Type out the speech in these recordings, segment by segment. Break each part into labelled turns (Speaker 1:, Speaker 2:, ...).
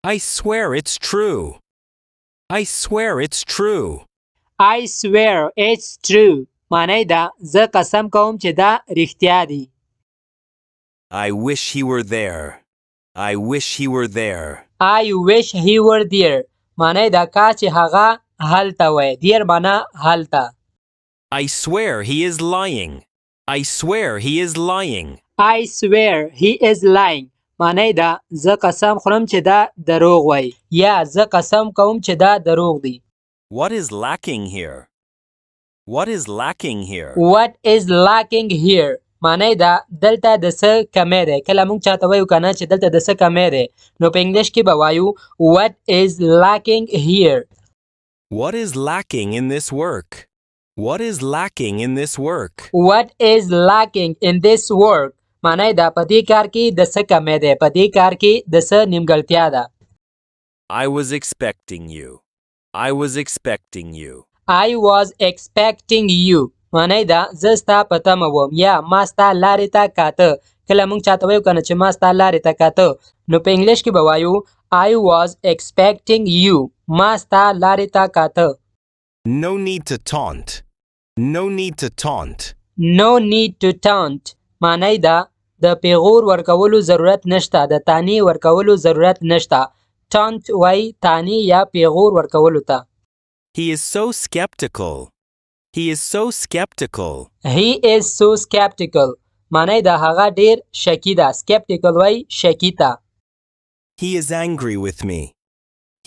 Speaker 1: I swear it's true. I swear it's true.
Speaker 2: I swear it's true. معنی دا زه قسم کوم چې دا رښتیا دی.
Speaker 1: I wish he were there. I wish he were there.
Speaker 2: I wish he were there. معنی دا کاش چې هغه هلته وای. There معنا هلته.
Speaker 1: I swear he is lying. I swear he is lying.
Speaker 2: I swear he is lying. معنی دا زه قسم خورم چې دا دروغ وای. یا زه قسم کوم چې دا دروغ دی.
Speaker 1: What is lacking here? What is lacking here?
Speaker 2: What is lacking here? معنی دا دلته د څه کمی دی. کله موږ چاته وایو کنه چې دلته د څه کمی دی نو په انګلیش کې به وایو what is lacking here.
Speaker 1: What is lacking in this work? What is lacking in this work?
Speaker 2: What is lacking in this work? معنی دا په دې کار کې د څه کمی دی. په دې کار کې د څه نیمګړتیا ده.
Speaker 1: I was expecting you. I was expecting you.
Speaker 2: I was expecting you. معنی دا زه ستا په تمه وم یا ما ستا لارې ته کاته. کله موږ چاته وایو کنه چې ما ستا لارې ته کاته نو په انګلیش کې به وایو I was expecting you. ما ستا لارې ته کاته.
Speaker 1: No need to taunt. No need to taunt.
Speaker 2: No need to taunt. معنی دا د پیغور ورکولو ضرورت نشته. د تانی ورکولو ضرورت نشته. taunt وای تانی یا پیغور ورکولو ته.
Speaker 1: He is so skeptical. He is so skeptical.
Speaker 2: He is so skeptical. معنی دا هغه ډیر شکی ده. skeptical وای شکی ته.
Speaker 1: He is angry with me.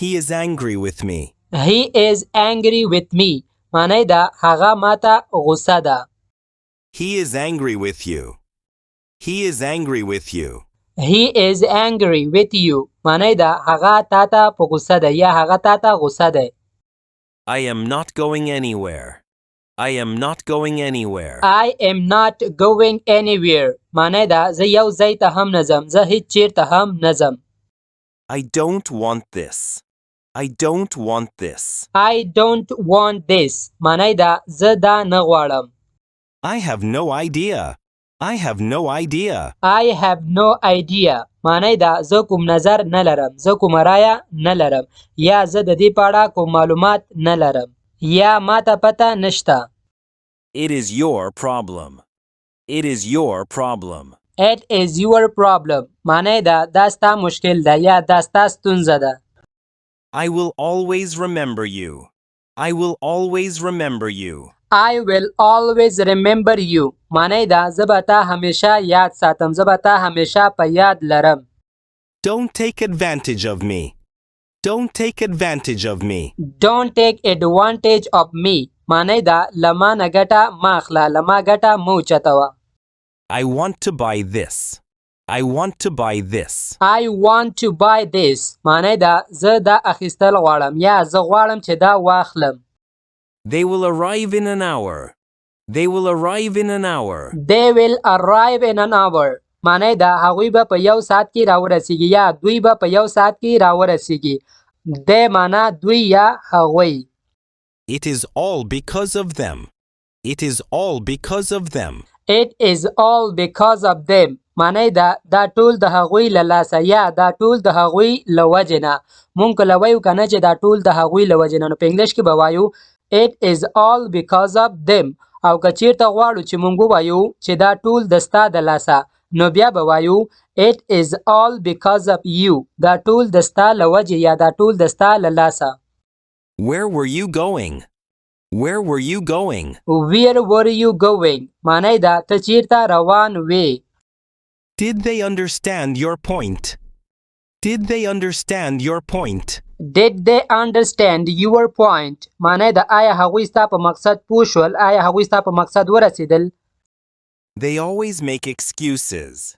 Speaker 1: He is angry with me.
Speaker 2: He is angry with me. معنی دا هغه ماته غصه ده.
Speaker 1: He is angry with you. He is angry with you.
Speaker 2: He is angry with you. معنی دا هغه تا ته په غصه ده یا هغه تا ته غصه ده.
Speaker 1: I am not going anywhere. I am not going anywhere.
Speaker 2: I am not going anywhere. معنی دا زه یو ځای ته هم نه ځم. زه هیڅ چیرته هم نه ځم.
Speaker 1: I don't want this. I don't want this.
Speaker 2: I don't want this. معنی دا زه دا نه غواړم.
Speaker 1: I have no idea. I have no idea.
Speaker 2: I have no idea. معنی دا زه کوم نظر نه لرم. زه کوم رایه نه لرم. یا زه د دې په اړه کوم معلومات نه لرم. یا ما ته پته نشته.
Speaker 1: It is your problem. It is your problem.
Speaker 2: It is your problem. معنی دا ستا مشکل ده یا دا ستا ستونزه ده.
Speaker 1: I will always remember you. I will always remember you.
Speaker 2: I will always remember you. معنی دا زه به تا همیشه یاد ساتم. زه به تا همیشه په یاد لرم.
Speaker 1: Don't take advantage of me. Don't take advantage of me.
Speaker 2: Don't take advantage of me. معنی دا لما نه ګټه ما اخله. لما ګټه مو چتوه.
Speaker 1: I want to buy this. I want to buy this.
Speaker 2: I want to buy this. معنی دا زه دا اخیستل غواړم یا زه غواړم چې دا واخلم.
Speaker 1: They will arrive in an hour. They will arrive in an hour.
Speaker 2: They will arrive in an hour. معنی دا هغوی به په یو ساعت کې راورسیږي یا دوی به په یو ساعت کې راورسیږي. د معنا دوی یا هغوی.
Speaker 1: It is all because of them. It is all because of them.
Speaker 2: It is all because of them. معنی دا ټول د هغوی له لاسه یا دا ټول د هغوی له وجې نه. مونږ کله وایو کنه چې دا ټول د هغوی له وجې نه نو په انګلیش کې به وایو It is all because of them. او که چیرته غواړو چې مونږ ووایو چې دا ټول د ستا د لاسه نو بیا به وایو It is all because of you. دا ټول د ستا له وجې یا دا ټول د ستا له لاسه.
Speaker 1: Where were you going? Where were you going?
Speaker 2: Where were you going? معنی دا ته چیرته روان وې.
Speaker 1: Did they understand your point? Did they understand your point?
Speaker 2: Did they understand your point? معنی دا آیا هغوی ستا په مقصد پوه شول؟ آیا هغوی ستا په مقصد ورسېدل؟
Speaker 1: They always make excuses.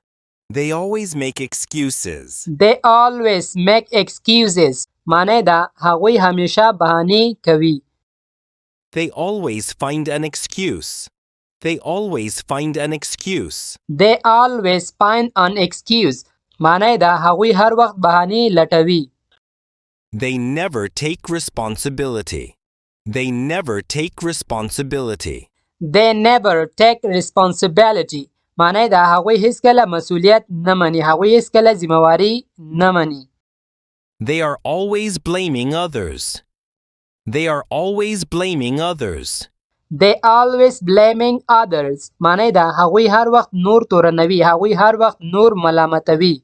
Speaker 1: They always make excuses.
Speaker 2: They always make excuses. معنی دا هغوی همیشه بهانې کوي.
Speaker 1: They always find an excuse. They always find an excuse.
Speaker 2: They always find an excuse. معنی دا هغوی هر وخت بهانې لټوي.
Speaker 1: They never take responsibility. They never take responsibility.
Speaker 2: They never take responsibility. معنی دا هغوی هیڅکله مسؤلیت نه مني. هغوی هیڅکله ذمہواری نه مني.
Speaker 1: They are always blaming others. They are always blaming others.
Speaker 2: They always blaming others معنی دا هغوی هر وخت نور تورنوي هغوی هر وخت نور ملامتوي.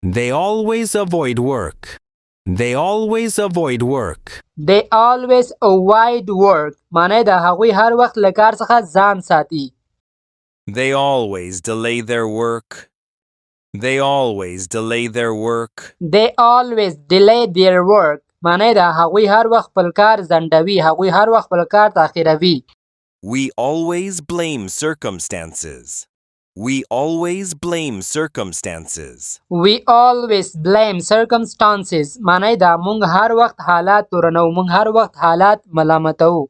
Speaker 1: They always avoid work. They always avoid work.
Speaker 2: They always avoid work معنی دا هغوی هر وخت له کار څخه ځان ساتي.
Speaker 1: They always delay their work. They always delay their work.
Speaker 2: They always delay their work معنی دا هغوی هر وخت خپل کار ځنډوي هغوی هر وخت خپل کار تاخیروي.
Speaker 1: We always blame circumstances. We always blame circumstances.
Speaker 2: We always blame circumstances معنی دا مونږ هر وخت حالات تورنو مونږ هر وخت حالات ملامتو.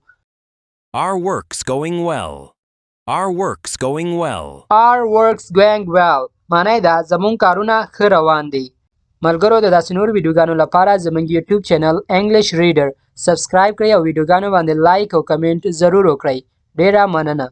Speaker 1: Our work's going well. Our work's going well.
Speaker 2: Our work's going well معنی دا زمونږ کارونه ښه روان دي. ملګرو د داسې نور ویډیوګانو لپاره زموږ یوټیوب چینل انګلیش ریډر سبسکرایب کړئ او ویډیوګانو باندې لایک او کمنټ ضرور وکړئ. ډیره مننه.